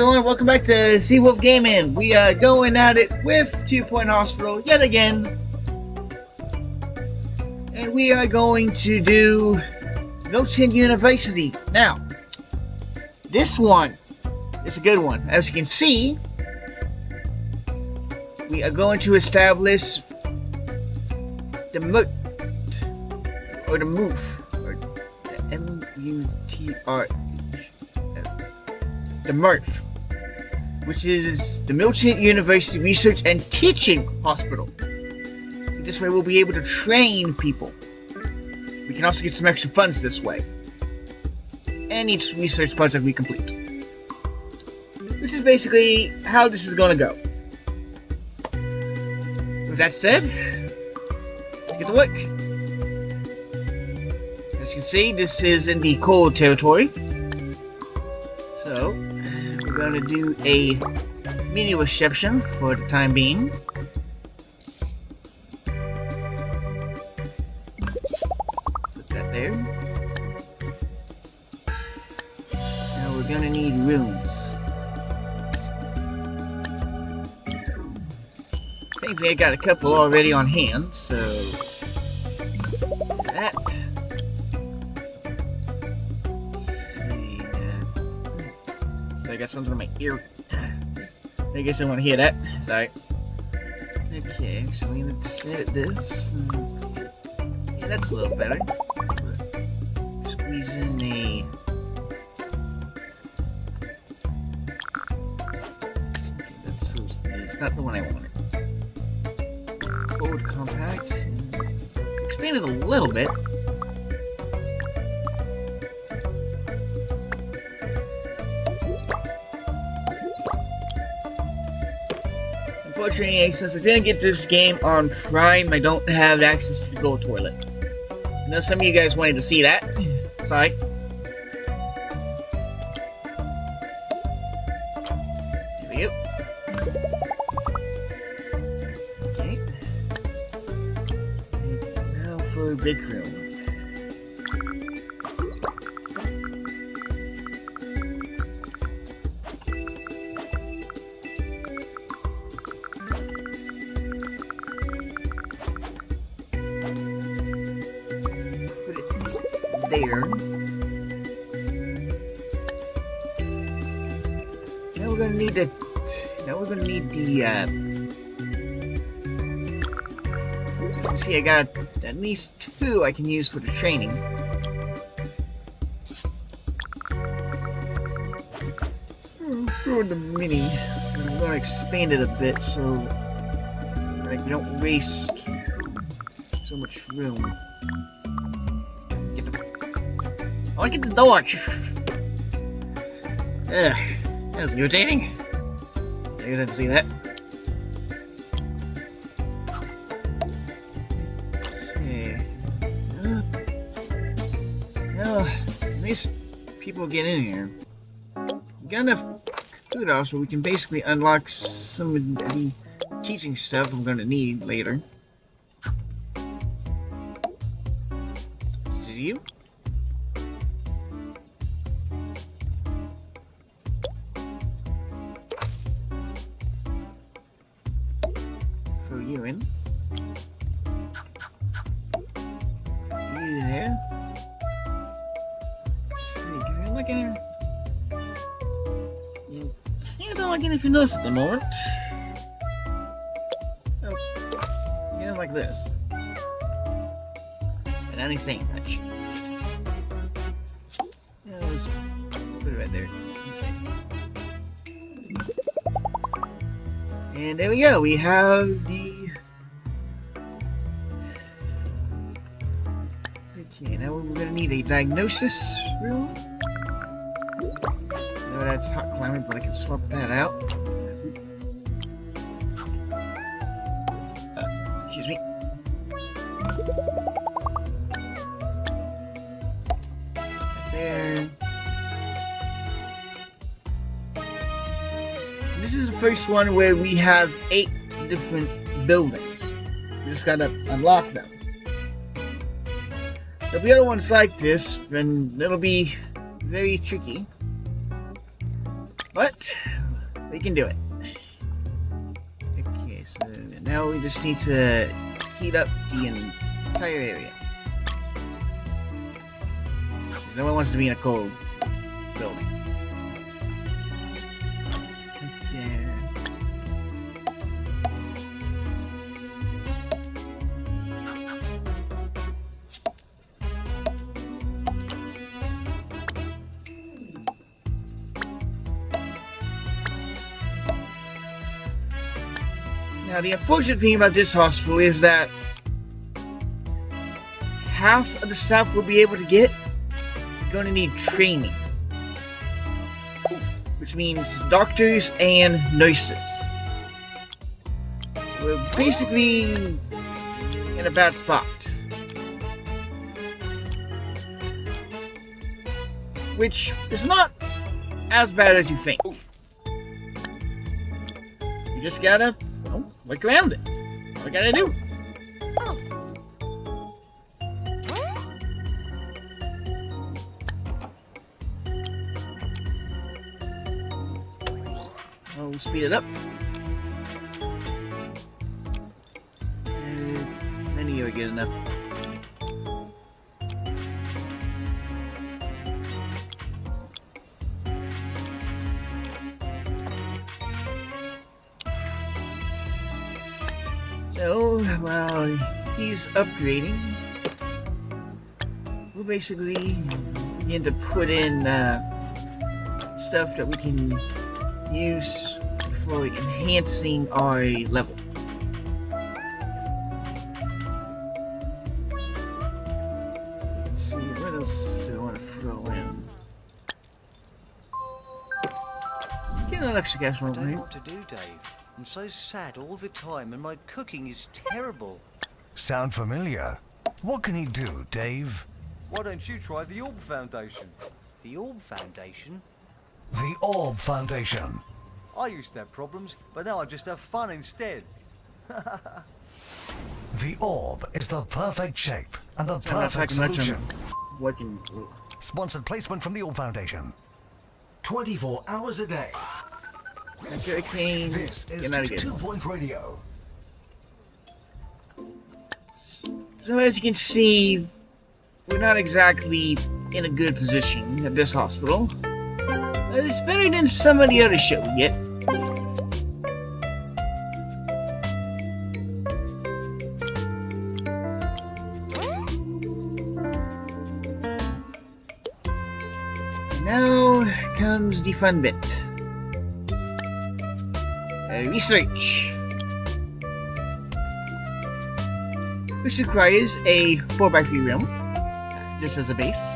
everyone, welcome back to Seawolf Gaming. We are going at it with 2 Point Hospital yet again. And we are going to do Millton University. Now, this one is a good one. As you can see, we are going to establish the MURTH, or the MURTH, or the M-U-T-R-H, the MURTH, which is the Millton University Research and Teaching Hospital. This way we'll be able to train people. We can also get some extra funds this way. And each research project we complete. Which is basically how this is going to go. With that said, let's get to work. As you can see, this is in the cold territory. So, we're going to do a mini reception for the time being. Put that there. Now we're going to need rooms. Thankfully I got a couple already on hand, so that. I got something in my ear. I guess I want to hear that. Sorry. Okay, so let's edit this. Yeah, that's a little better. Squeeze in a. Okay, it's not the one I wanted. Forward compact. Expand it a little bit. Unfortunately, since I didn't get this game on Prime, I don't have access to the Gold Toilet. I know some of you guys wanted to see that. Sorry. Here we go. Okay. Now for the big room. There. Now we're gonna need the. Now we're gonna need the. As you can see, I got at least 2 I can use for the training. For the mini, I'm gonna expand it a bit so like we don't waste so much room. Oh, I get the door! Ugh, that was irritating. You guys have to see that. Okay. Well, at least people get in here. We got enough kudos so we can basically unlock some of the teaching stuff I'm gonna need later. Did you? You in. You there. Let's see, can I look in here? You can't look in if you notice at the moment. Oh, yeah, like this. And that ain't saying much. Yeah, let's put it right there. And there we go, we have the... Okay, now we're going to need a diagnosis room. No, that's hot climate, but I can swap that out. Excuse me. There. This is the first one where we have 8 different buildings. We just gotta unlock them. If the other one's like this, then it'll be very tricky. But We can do it. Okay, so now we just need to heat up the entire area. No one wants to be in a cold building. Okay. Now, the unfortunate thing about this hospital is that half of the staff we'll be able to get are going to need training, which means doctors and nurses. So we're basically in a bad spot, which is not as bad as you think. You just gotta look around it. What we gotta do? Oh, we'll speed it up. Then you are good enough. So, while he's upgrading, we'll basically begin to put in stuff that we can use for enhancing our level. Let's see, what else do I want to throw in? Get an extra gas one, I don't know right? what to do, Dave. I'm so sad all the time and my cooking is terrible. Sound familiar? What can he do, Dave? Why don't you try the Orb Foundation? The Orb Foundation? The Orb Foundation. I used to have problems, but now I just have fun instead. The Orb is the perfect shape and the So I'm not perfect talking much solution. on working. Sponsored placement from the Orb Foundation. 24 hours a day. Okay, Kane, This is get out of here. 2 Point Radio. So as you can see, we're not exactly in a good position at this hospital. But it's better than some of the other shit we get. And now comes the fun bit. Research. Which requires a 4x3 room, just as a base.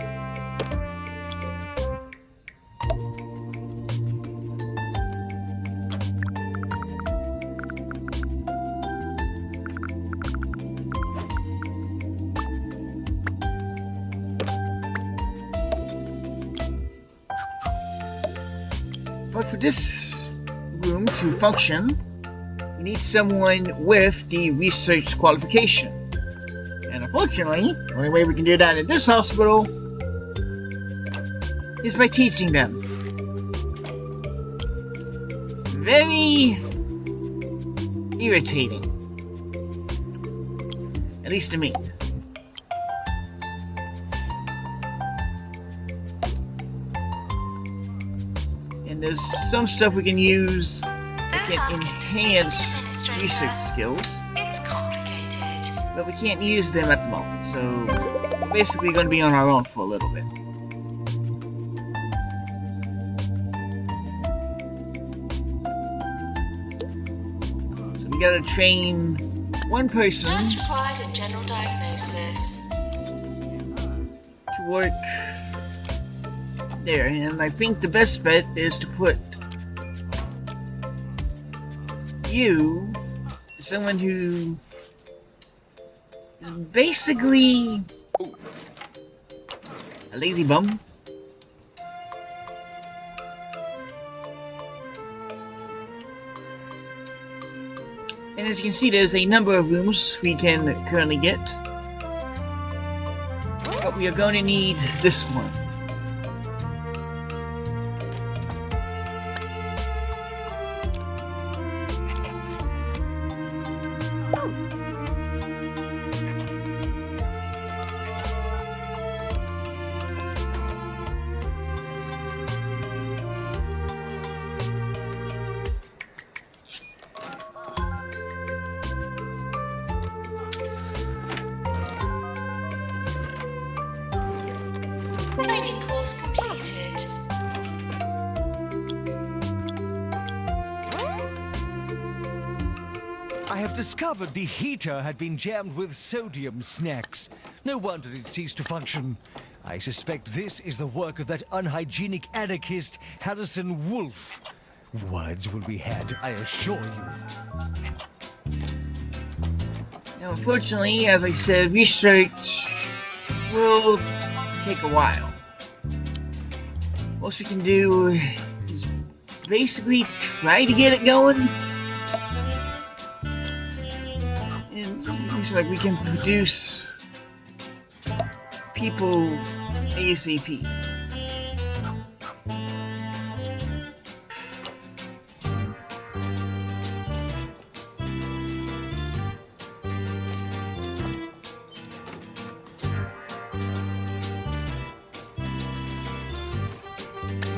But for this room to function, you need someone with the research qualification. And unfortunately, the only way we can do that at this hospital is by teaching them. Very irritating. At least to me. And there's some stuff we can use that can enhance research skills. It's complicated. But we can't use them at the moment, so we're basically going to be on our own for a little bit. So we gotta train one person Nurse required a general diagnosis. to work there, and I think the best bet is to put you as someone who is basically a lazy bum. And as you can see, there's a number of rooms we can currently get. But we are going to need this one. Training course completed. I have discovered the heater had been jammed with sodium snacks. No wonder it ceased to function. I suspect this is the work of that unhygienic anarchist, Harrison Wolf. Words will be had, I assure you. Now, unfortunately, as I said, research will take a while. Most we can do is basically try to get it going. And it looks like we can produce people ASAP.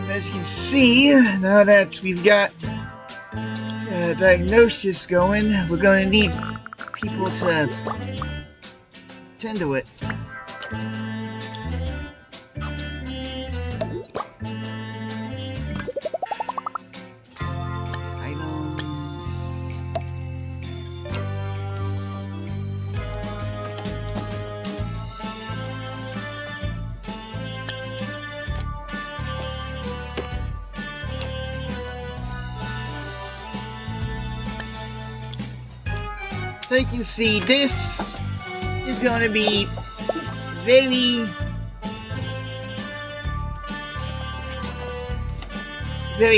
As you can see, now that we've got diagnosis going, we're going to need people to tend to it. So you can see this is going to be very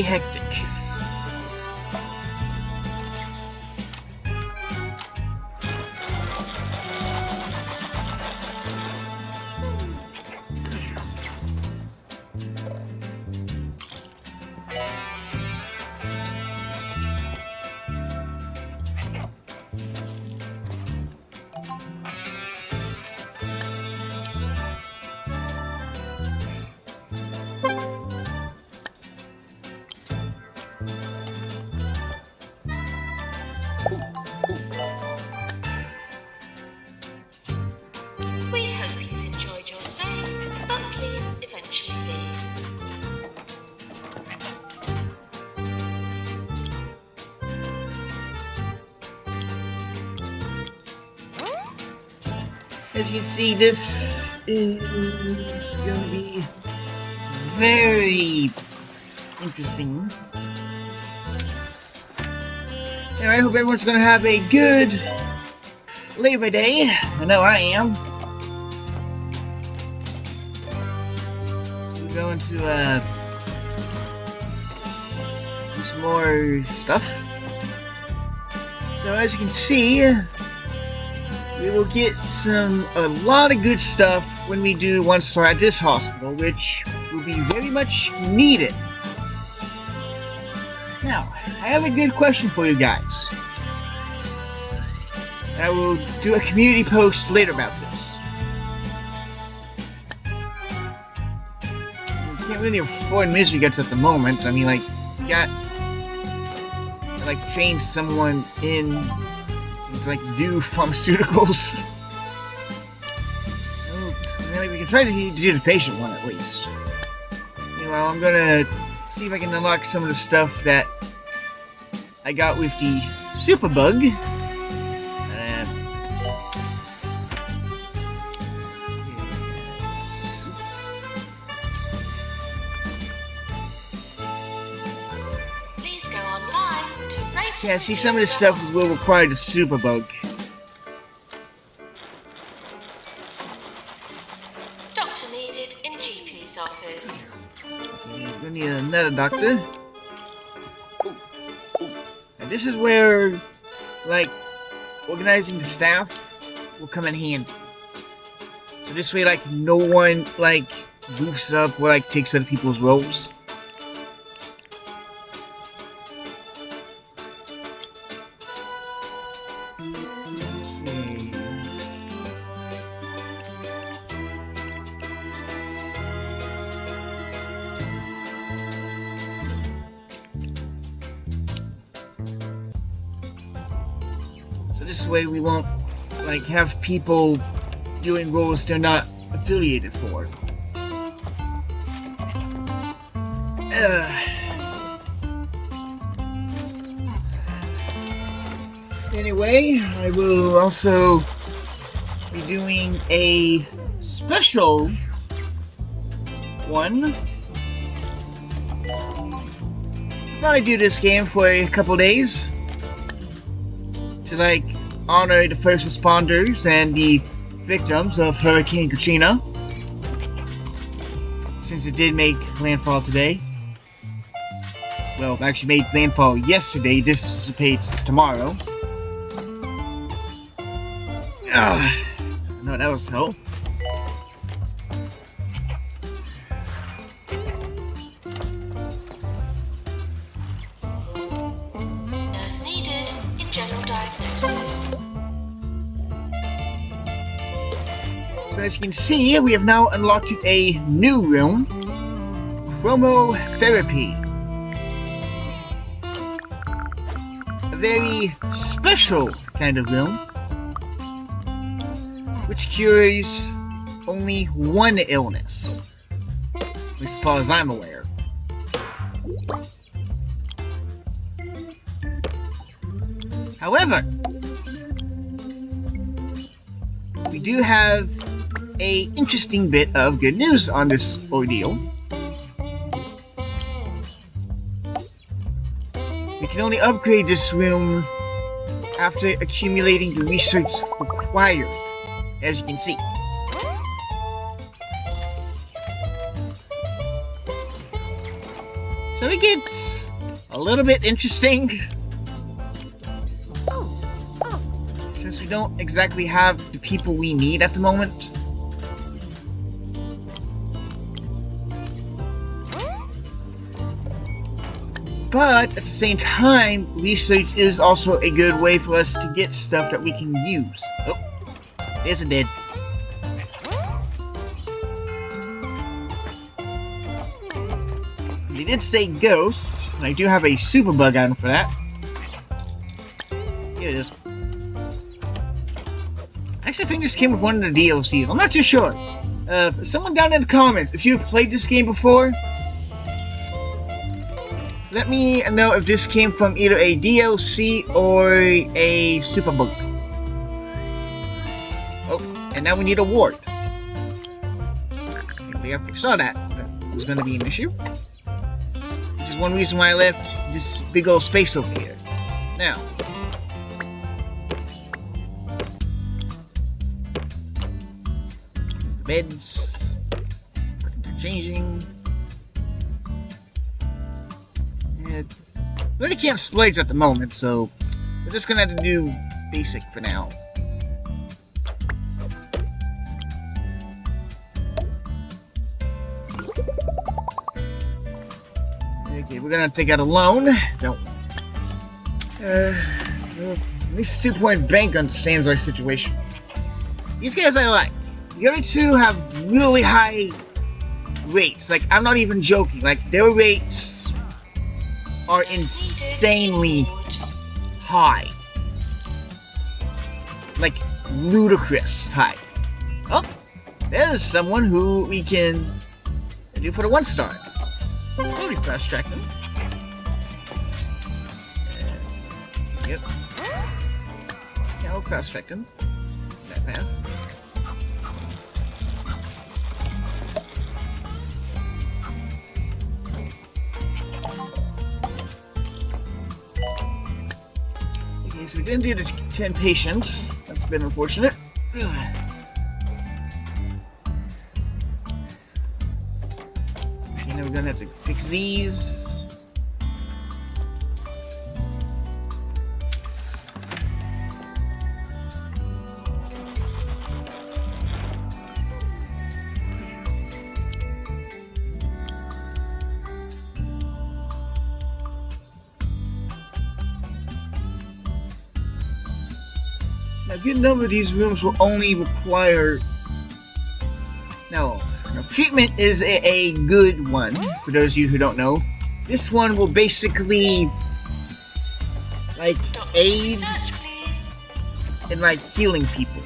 hectic. We hope you've enjoyed your stay, but please eventually leave. As you can see, this is going to be very interesting. And I hope everyone's going to have a good Labor Day. I know I am. So we're going to do some more stuff. So as you can see, we will get a lot of good stuff when we do one star at this hospital, which will be very much needed. Now, I have a good question for you guys. I will do a community post later about this. We can't really afford misery guts at the moment. I mean, like, you got to, like, train someone in to, like, do pharmaceuticals. Well, we can try to do the patient one at least. Meanwhile, I'm gonna see if I can unlock some of the stuff that I got with the superbug. Please go online to rate. Yeah, see, some of this stuff will require the superbug. Doctor needed in GP's office. We're gonna need another doctor. And this is where, like, organizing the staff will come in handy. So this way, like, no one, like, goofs up or, like, takes other people's roles. Okay. So this way we won't, like, have people doing roles they're not affiliated for. Anyway, I will also be doing a special one. I thought I'd do this game for a couple days to like honor the first responders and the victims of Hurricane Katrina, since it did make landfall today. Well, it actually made landfall yesterday, dissipates tomorrow. No, that was hell. Nurse needed in general diagnosis. So as you can see, we have now unlocked a new room, chromotherapy. A very special kind of room, which cures only one illness, at least as far as I'm aware. However, we do have a interesting bit of good news on this ordeal. We can only upgrade this room after accumulating the research required, as you can see. So it gets a little bit interesting, since we don't exactly have the people we need at the moment. But at the same time, research is also a good way for us to get stuff that we can use. Oh, there's a dead. They did say ghosts, and I do have a super bug item for that. Here it is. I actually think this came with one of the DLCs. I'm not too sure. Someone down in the comments, if you've played this game before, let me know if this came from either a DLC or a super bug. Oh, and now we need a ward. We already saw that was going to be an issue, which is one reason why I left this big old space over here. Now, beds, changing. Really can't splurge at the moment, so we're just gonna have to do basic for now. Okay, we're gonna take out a loan. Don't. At least 2-point bank understands our situation. These guys I like. The other two have really high rates. Like, I'm not even joking. Like, their rates are insanely high. Like, ludicrous high. Oh, there's someone who we can do for the 1-star. Totally fast track them. Yep. Yeah, I'll cross track them. That path. So we didn't do the 10 patients. That's been unfortunate. Okay, now we're gonna have to fix these. A good number of these rooms will only require... Now, treatment is a good one, for those of you who don't know. This one will basically, like, aid Research, please. in, like, healing people.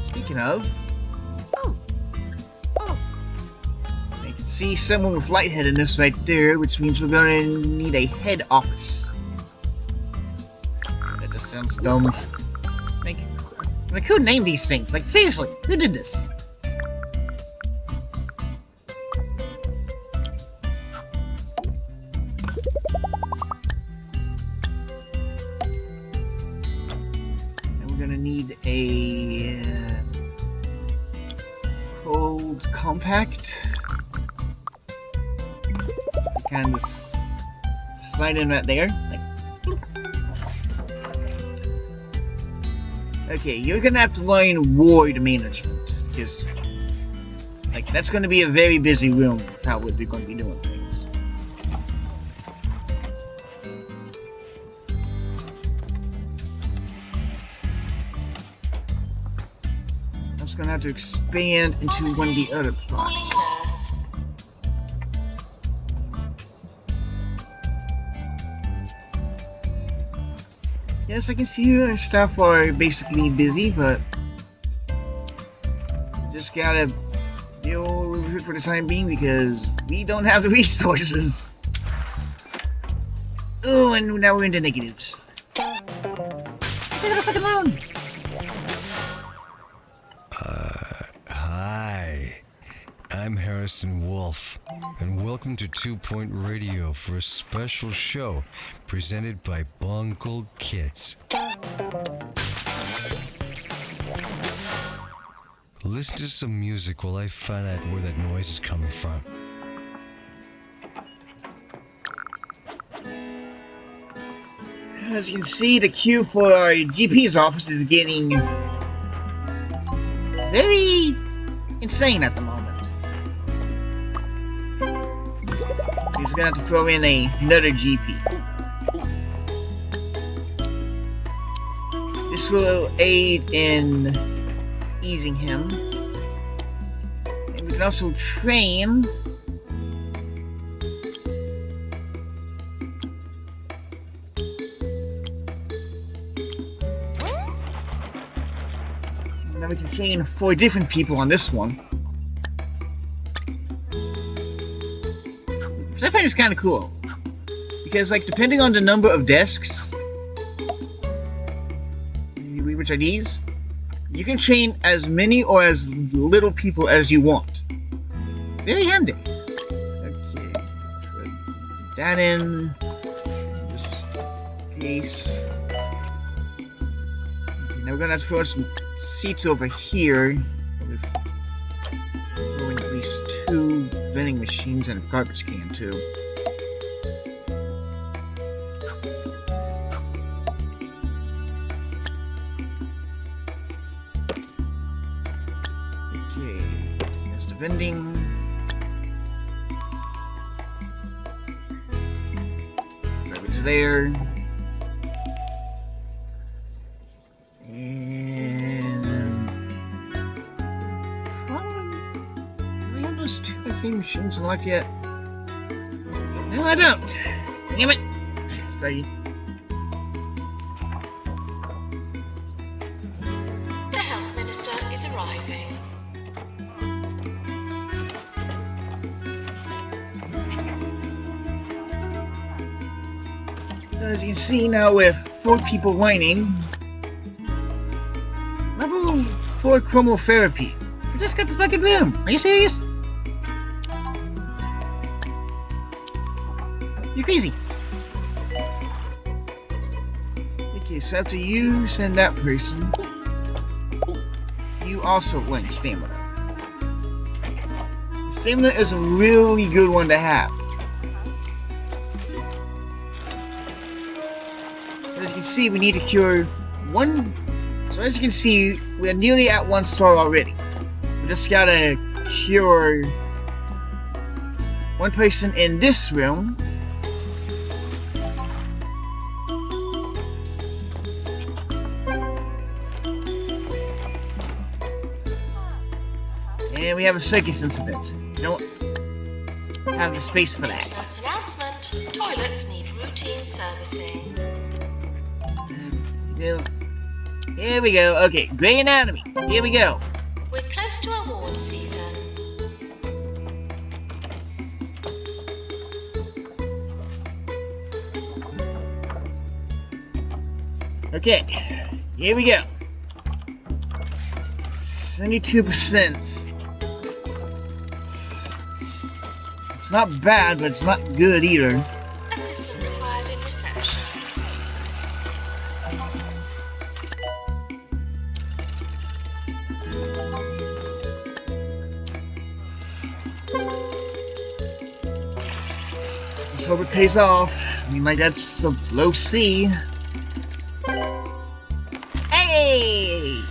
Speaking of... See someone with lightheadedness right there, which means we're gonna need a head office. That just sounds dumb. Like, who named these things? Like, seriously, who did this? And we're gonna need a cold compact. Kind of slide in right there. Like, okay, you're gonna have to learn ward management because, like, that's gonna be a very busy room with how we're going to be doing things. I'm just gonna have to expand into one of the other plots. Yes, I can see your staff are basically busy, but just gotta deal with it for the time being because we don't have the resources. Oh, and now we're into negatives. Leave it fucking alone. Hi. I'm Harrison Wolf, and welcome to 2 Point Radio for a special show presented by Bungle Kits. Listen to some music while I find out where that noise is coming from. As you can see, the queue for our GP's office is getting very insane at the moment. He's gonna have to throw in another GP. This will aid in easing him. And we can also train now we can train 4 different people on this one. Which I find is kind of cool. Because, like, depending on the number of desks, which are these, you can train as many or as little people as you want. Very handy. Okay, put that in. Just case. Okay, now we're gonna have to throw some seats over here. With throwing at least 2 vending machines and a garbage can too. Okay, that's the vending. Garbage there. And do I have those 2 arcade machines unlocked yet? No, I don't. Damn it. Sorry. The Health Minister is arriving. As you can see now, with 4 people whining, level 4 chromotherapy. I just got the fucking room. Are you serious? You're crazy. Okay, so after you send that person, you also learn stamina. Stamina is a really good one to have. As you can see, we need to cure 1. So as you can see, we are nearly at 1 star already. We just gotta cure 1 person in this room. And we have a circus incident. We don't have the space for that. Next month's announcement: toilets need routine servicing. Here we go. Okay, Grey Anatomy. Here we go. We're close to award season. Okay, here we go. 72%. It's not bad, but it's not good either. Assistant required in reception. Just hope it pays off. I mean, like, that's a low C. Hey!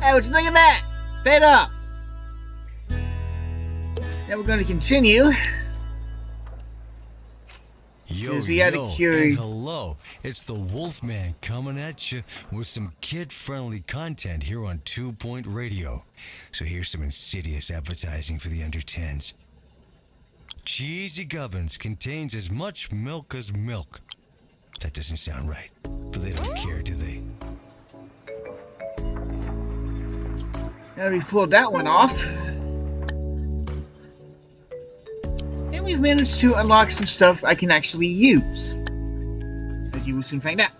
Hey, would you look at that? Paid up. Now we're going to continue. Yo, Because we had a cure. and hello. It's the Wolfman coming at you with some kid-friendly content here on 2 Point Radio. So here's some insidious advertising for the under 10s. Cheesy Gubbins contains as much milk as milk. That doesn't sound right, but they don't care, do they? Now we've pulled that one off. And we've managed to unlock some stuff I can actually use. As you will soon find out.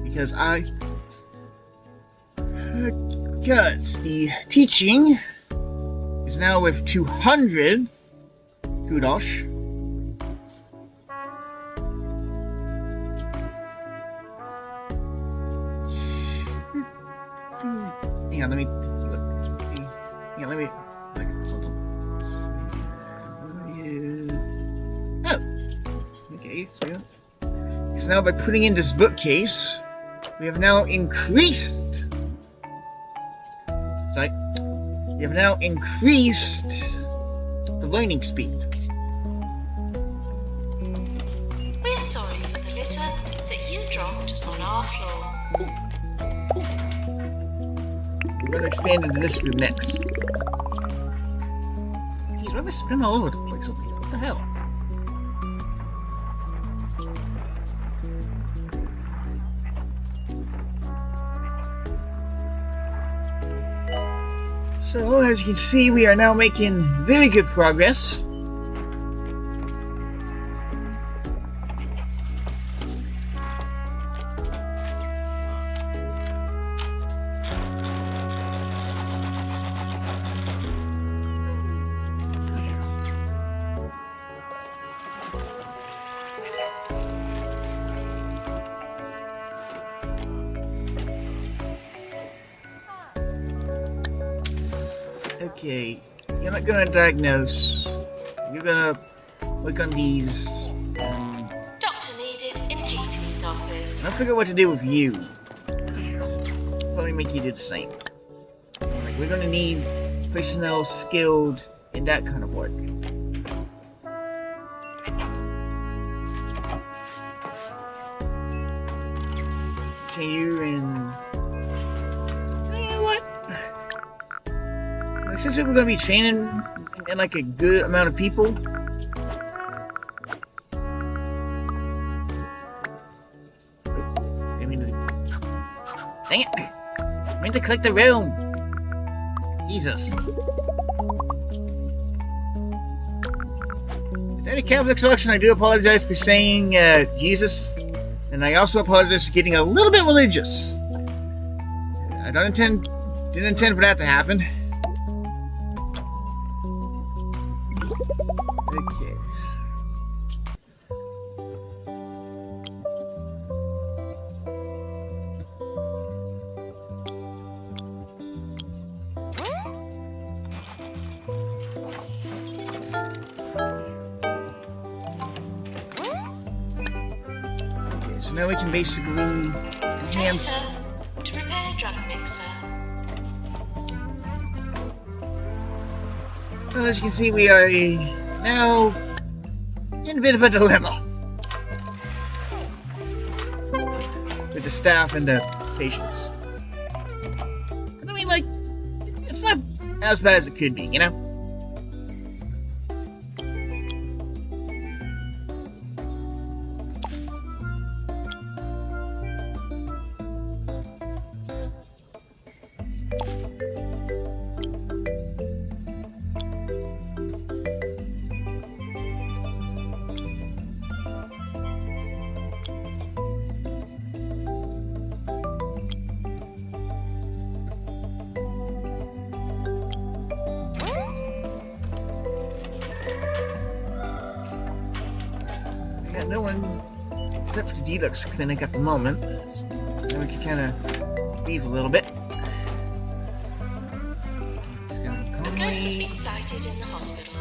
Because the teaching is now with 200 kudos. Hang on, let me look at something. Oh, okay. So now by putting in this bookcase, we have now increased. Sorry, we have now increased the learning speed. We're sorry for the litter that you dropped on our floor. We're going to expand into this room next. Jeez, why am I spinning all over the place over here? What the hell? So, as you can see, we are now making very good progress. Okay, you're not gonna diagnose. You're gonna work on these. Doctor needed in GP's office. I'll figure out what to do with you. Probably make you do the same. Like, we're gonna need personnel skilled in that kind of work. Can you and you know what? Like, since we're gonna be training in like a good amount of people. Dang it! I meant to click the room! Jesus. If there any Catholic selection, I do apologize for saying Jesus. And I also apologize for getting a little bit religious. I didn't intend for that to happen. Okay. So now we can basically enhance. Director, to prepare drug mixer. Well, as you can see, we are now in a bit of a dilemma with the staff and the patients. I mean, like, it's not as bad as it could be, you know? no one except for the deluxe clinic at the moment. Then we can kind of leave a little bit. Just gonna A ghost has been sighted in the hospital.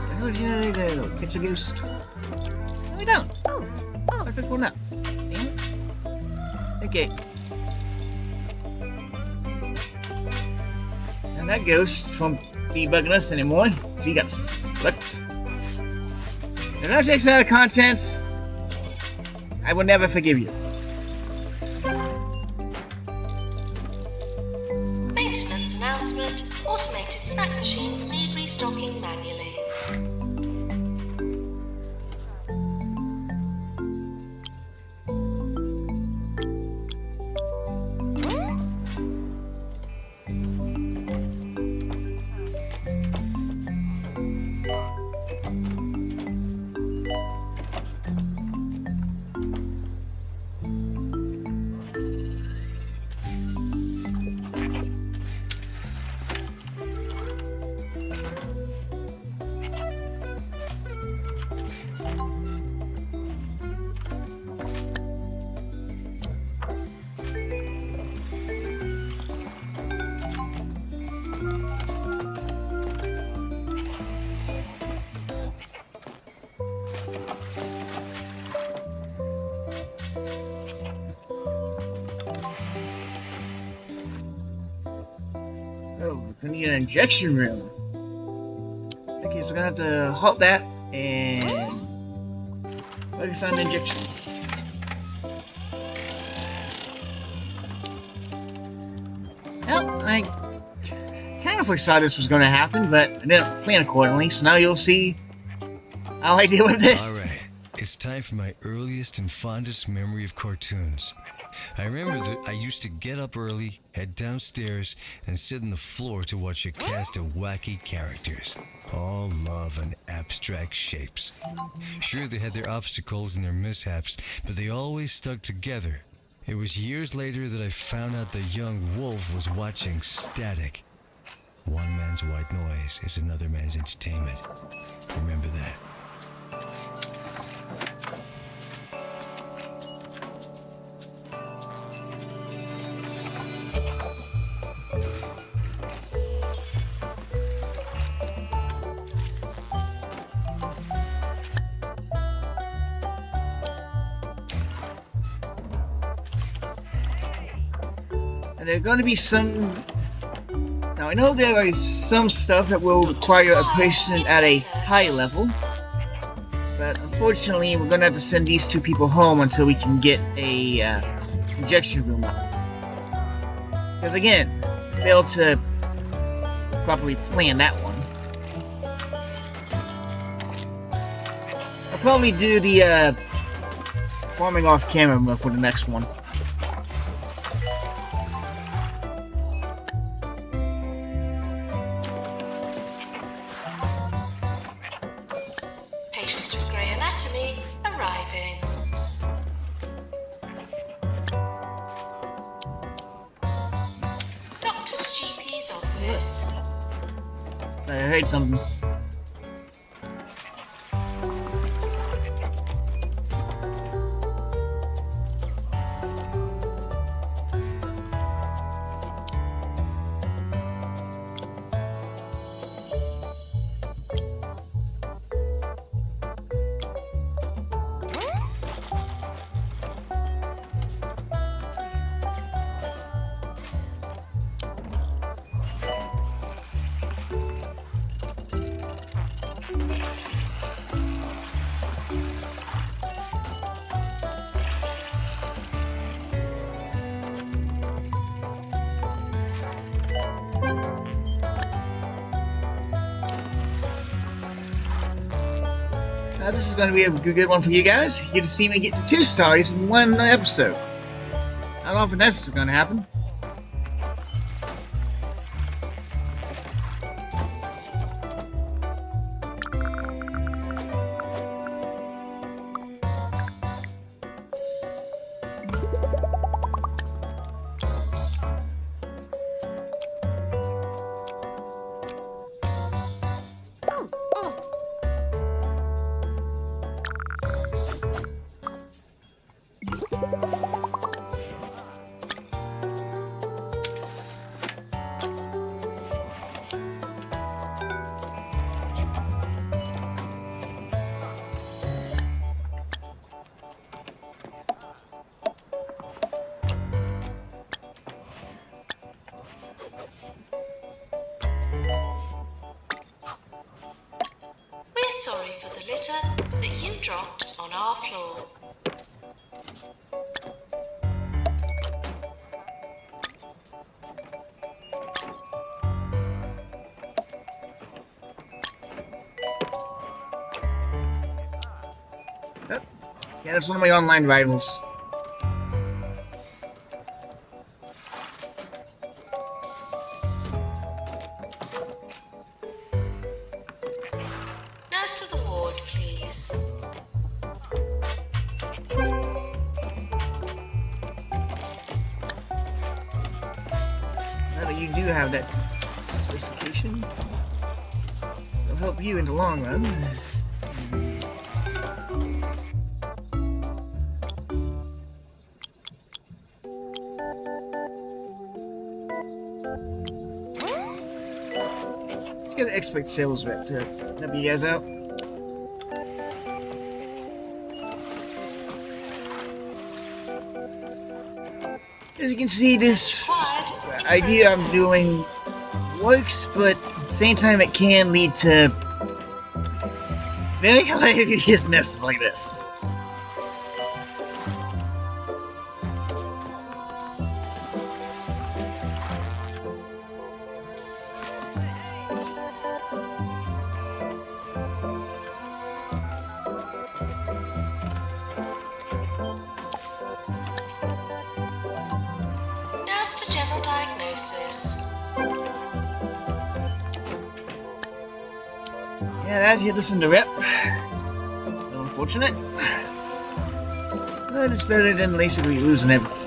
How would you know to catch a ghost? No, we don't. Oh, perfect one up. Okay. And that ghost won't be bugging us anymore. He got sucked. If that takes out of contents, I will never forgive you. Maintenance announcement. Automated snack machines need restocking manually. Oh, we need an injection room. Okay, so we're gonna have to halt that and focus on the injection. Well, I kind of foresaw this was gonna happen, but I didn't plan accordingly, so now you'll see how I deal with this. Alright, it's time for my earliest and fondest memory of cartoons. I remember that I used to get up early, head downstairs, and sit on the floor to watch a cast of wacky characters, all love and abstract shapes. Sure, they had their obstacles and their mishaps, but they always stuck together. It was years later that I found out the young wolf was watching Static. One man's white noise is another man's entertainment. Remember that. And there are going to be some... Now, I know there is some stuff that will require a person at a high level, but unfortunately, we're going to have to send these two people home until we can get a injection room up. Because again, failed to properly plan that one. I'll probably do the farming off camera mode for the next one. Patients with grey anatomy arriving. Doctor's GP's office. I heard something. This is going to be a good one for you guys. You get to see me get to 2 stars in one episode. How often that's going to happen? on our floor. Oh, yeah, that's one of my online rivals. Nurse to the ward, please. Now that you do have that sophistication, it'll help you in the long run. Let's get an expert sales rep to help you guys out. As you can see, this idea I'm doing works, but at the same time it can lead to very hilarious messes like this. Nurse to general diagnosis. Yeah, that hit us in the rep. Unfortunate. But it's better than basically losing everything.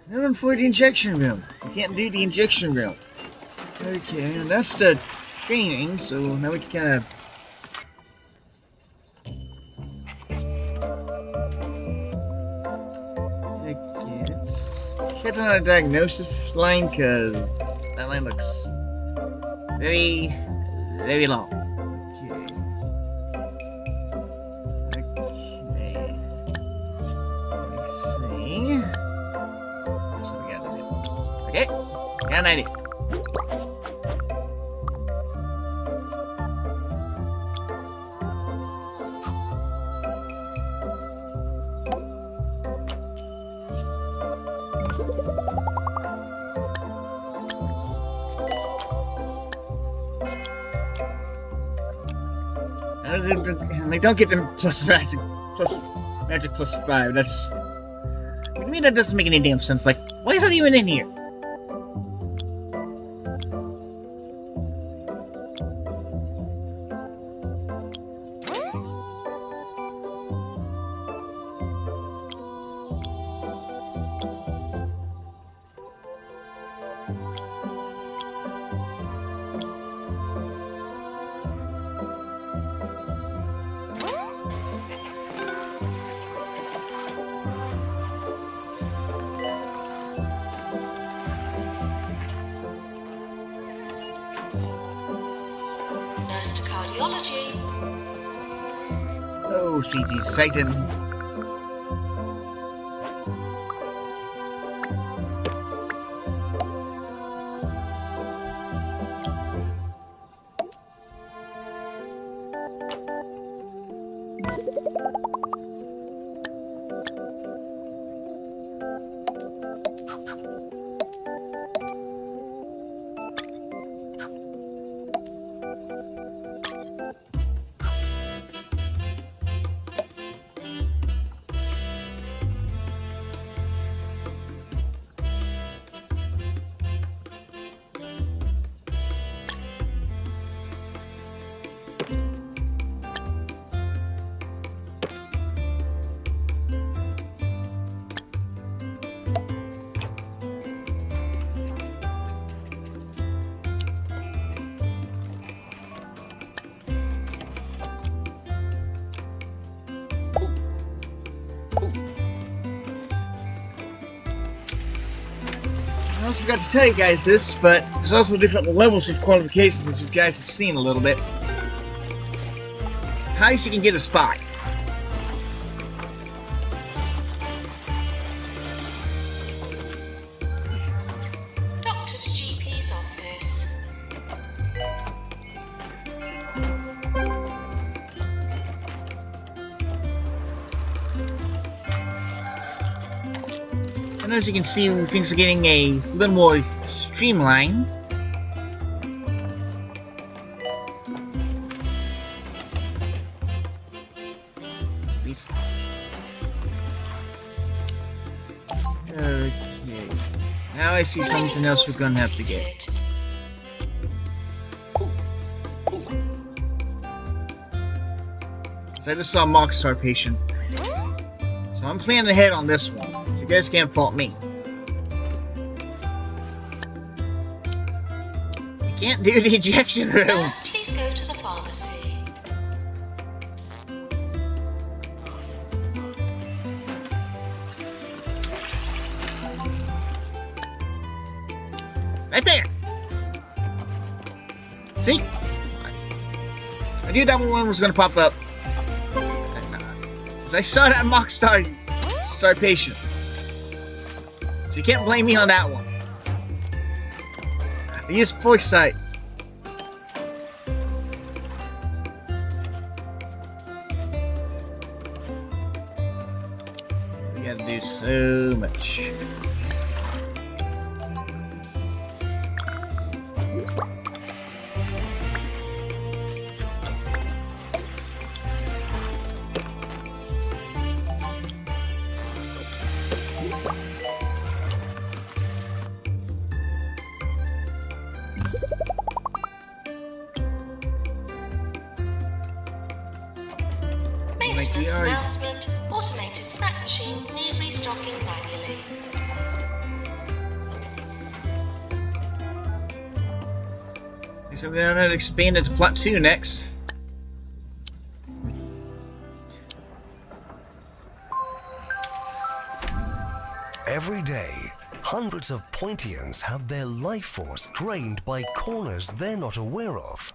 Now for the injection room. You can't do the injection room. Okay, and that's the training, so now we can kind of... Okay, let's get on a diagnosis line, because that line looks very, very long. Okay. Let's see. So we got to do. Okay, got an idea. Like, don't get them plus magic plus 5. That's... I mean, that doesn't make any damn sense. Like, why is that even in here? Nurse to cardiology. Oh, sweet Jesus, Satan. I also forgot to tell you guys this, but there's also different levels of qualifications, as you guys have seen a little bit. highest you can get is 5. Doctor to GP's office. And as you can see, things are getting a little more streamlined. Okay. Now I see something else we're gonna have to get. So I just saw a mock star patient. So I'm planning ahead on this one. So you guys can't fault me. You can't do the injection room. Nurse, please go to the pharmacy. Right there. See? I knew that one was gonna pop up. Because I saw that mock star patient. So you can't blame me on that one. I used foresight. We gotta do so much. Maintenance are- announcement. Automated snack machines need restocking manually. So we're gonna expand it to plot 2 next. Every day, hundreds of Pointians have their life force drained by corners they're not aware of.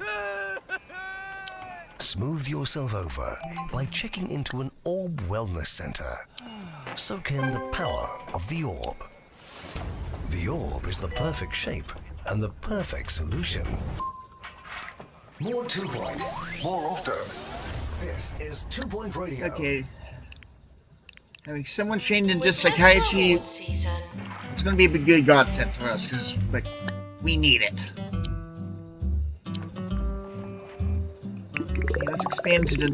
Smooth yourself over by checking into an Orb Wellness Center. Soak in the power of the Orb. The Orb is the perfect shape and the perfect solution. More 2 Point, more often. This is 2 Point Radio. Okay. Having someone trained in We're just close to psychiatry, award season. it's gonna be a good godsend for us, because like, we need it. Okay, let's expand to the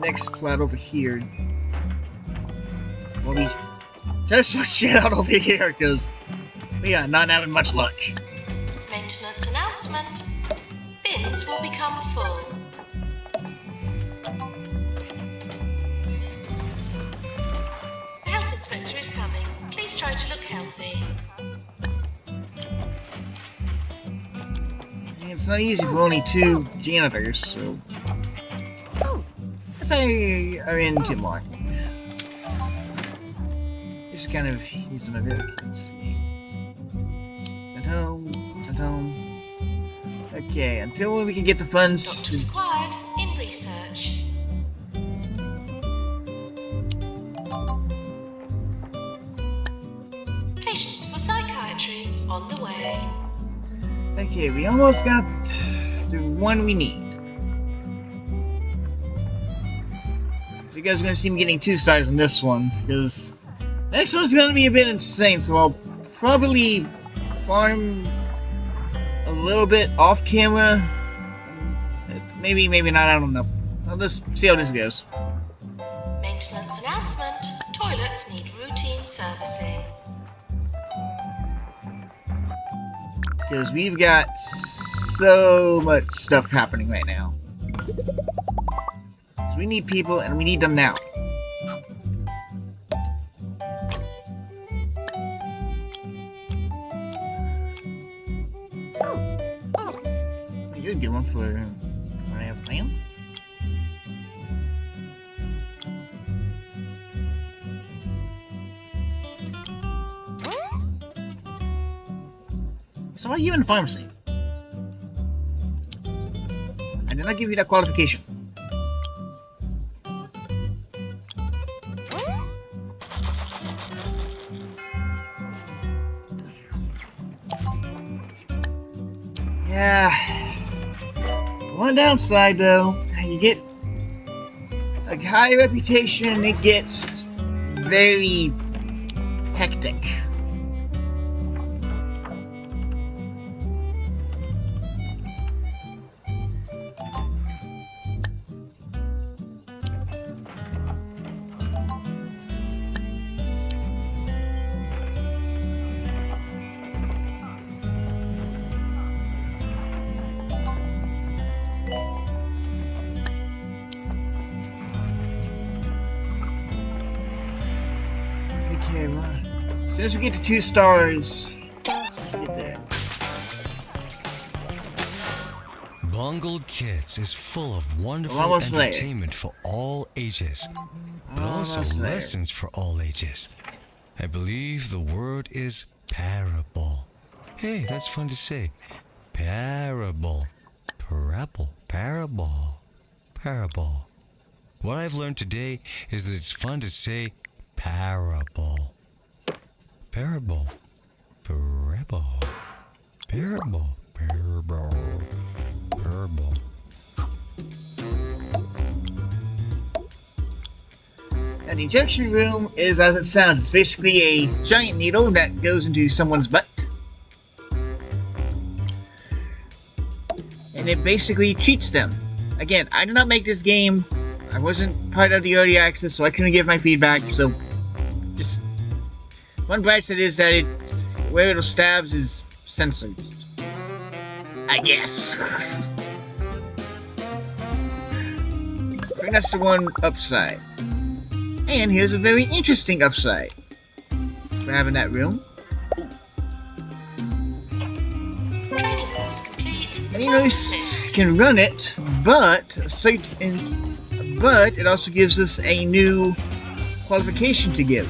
next plot over here. Well, we just sort shit out over here, because we are not having much luck. Maintenance announcement. Bins will become full. The health inspector is coming. Please try to look healthy. It's not easy for only 2 janitors, so let's say are in Timor. Just kind of using my abilities. Sent home. Okay, until we can get the funds. Doctor required in research. Patients for psychiatry on the way. Okay, we almost got the one we need. So you guys are gonna see me getting 2 stars in this one, because the next one's gonna be a bit insane, so I'll probably farm a little bit off camera. Maybe not, I don't know. I'll just see how this goes. Maintenance announcement. Toilets need routine servicing. Because we've got so much stuff happening right now. So we need people, and we need them now. You're a good one for what I have planned. So why are you in the pharmacy? I did not give you that qualification. Yeah. One downside, though, you get a high reputation and it gets very hectic. Okay, well, as soon as we get to 2 stars, as soon as we get there. Bungled Kids is full of wonderful Almost there. entertainment for all ages, but also Almost there. lessons for all ages. I believe the word is parable. Hey, that's fun to say. Parable. Parable. What I've learned today is that it's fun to say parable. Parable. And the injection room is as it sounds. It's basically a giant needle that goes into someone's butt. And it basically treats them. Again, I did not make this game. I wasn't part of the early access, so I couldn't give my feedback. So, just one bright side is that where it stabs is censored. I guess. I think that's the one upside. And here's a very interesting upside for having that room. Training course complete. And you know, you can run it, but it also gives us a new qualification to give.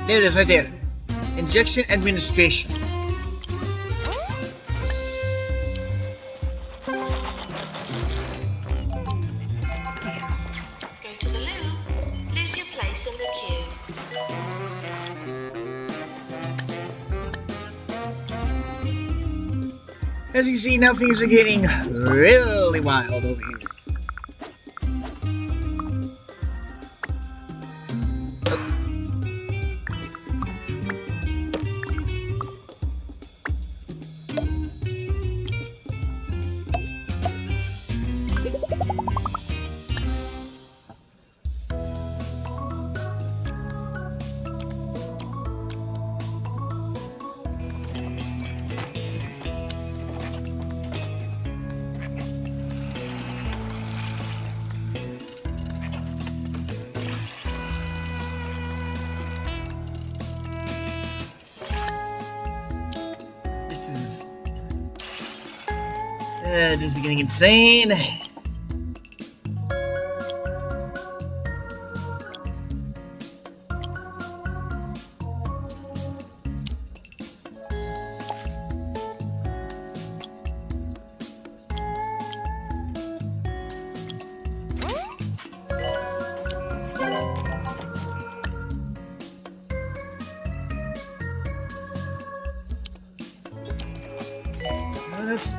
There it is, right there. Injection administration. Go to the loo. Lose your place in the queue. As you can see, now things are getting really wild over here. This is getting insane.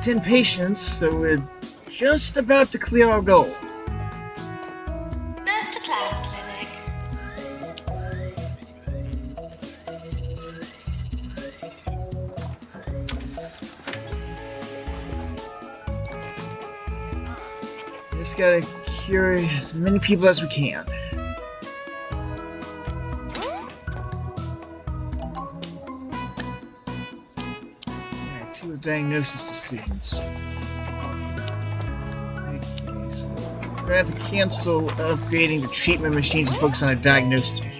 10 patients, so we're just about to clear our goal. Nurse to Clown Clinic. Just gotta cure as many people as we can. Alright, 2 diagnosis decisions. Okay, so we're gonna have to cancel upgrading the treatment machines and focus on the diagnosis machines.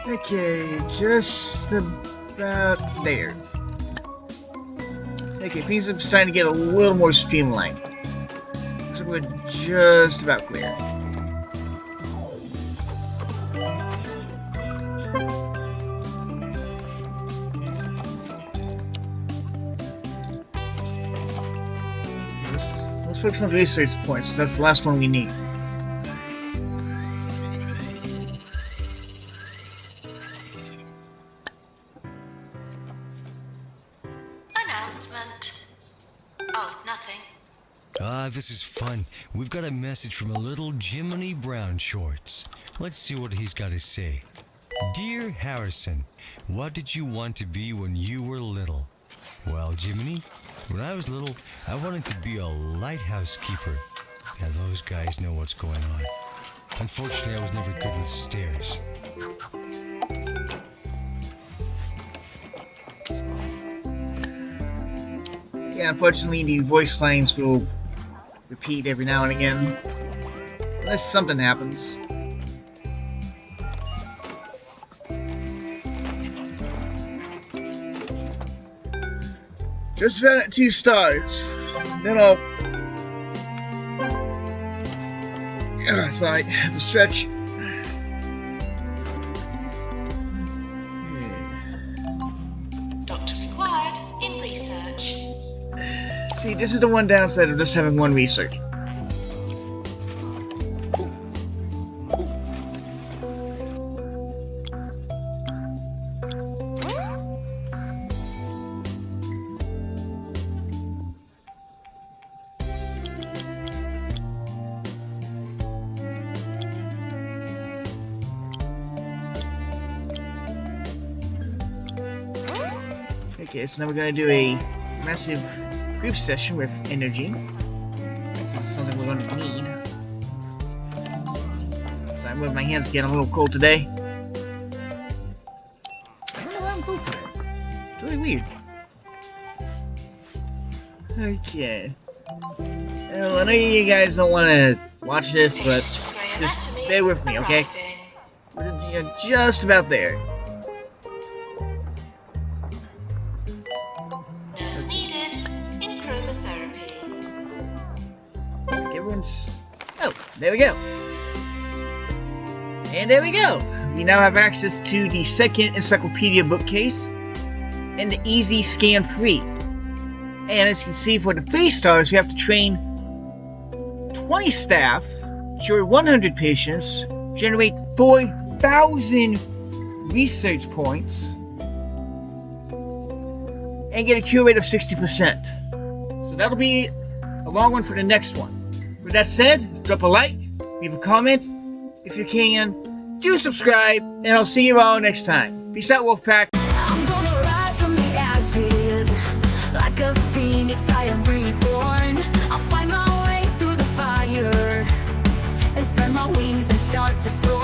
Okay, just about there. Okay, things are starting to get a little more streamlined. So we're just about clear. Let's focus on the research points. That's the last one we need. Announcement. Oh, nothing. Ah, this is fun. We've got a message from a little Jiminy Brown Shorts. Let's see what he's got to say. Dear Harrison, what did you want to be when you were little? Well, Jiminy, when I was little, I wanted to be a lighthouse keeper. Now those guys know what's going on. Unfortunately, I was never good with stairs. Yeah, unfortunately, the voice lines will repeat every now and again. Unless something happens. Just about at 2 stars. Then I'll... sorry, I have to stretch. Doctor required in research. See, this is the one downside of just having one research. Okay, so now we're going to do a massive group session with energy. This is something we're going to need. So I'm moving my hands again. I'm a little cold today. I don't know why I'm cold today. It's really weird. Okay. Well, I know you guys don't want to watch this, but just bear with me, okay? We're just about there. Nurse needed in chromotherapy. Everyone's... Oh, there we go. And there we go. We now have access to the second encyclopedia bookcase and the easy scan free. And as you can see, for the 3 stars, we have to train 20 staff, cure 100 patients, generate 4,000 research points, and get a cure rate of 60%. So that'll be a long one for the next one. With that said, drop a like, leave a comment if you can, do subscribe, and I'll see you all next time. Peace out, Wolfpack. I'm gonna rise from the ashes. Like a phoenix, I am reborn. I'll find my way through the fire and spread my wings and start to soar.